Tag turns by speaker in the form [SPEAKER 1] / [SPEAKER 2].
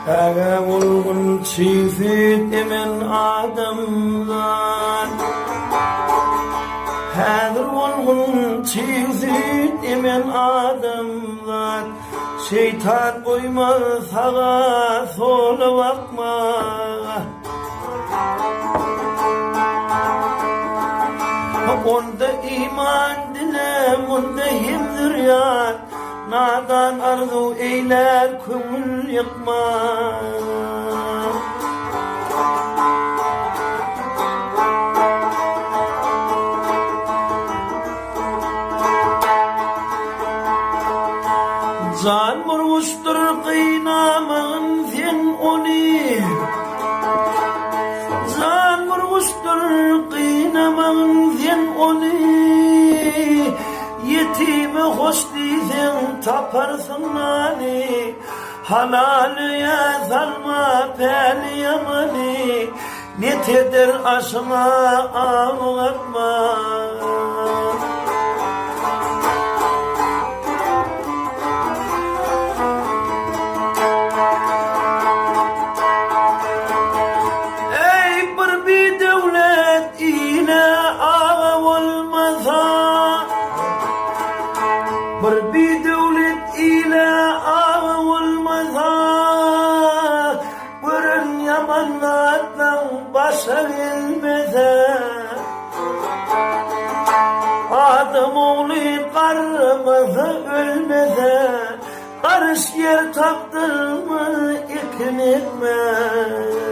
[SPEAKER 1] Aga olgun çifit emen adamlar Hadır olgun çifit emen adamlar Şeytan koymaz sağa sola bakma Onda iman dilem, onda himdir yar Nadan arzu eyler, kömül yıkma Can vurmuştur kıynamağın sen onu Can vurmuştur kıynamağın sen onu Yetime hoş değilsen taparsın nani Halalüye salma peli yamani Netedir aşına ağlatma Bir devlet ile ağa olmasa Bırın yamanlardan başa gelmese Adam oğlu karımızı ölmese Karış yer taktırma ikin etmez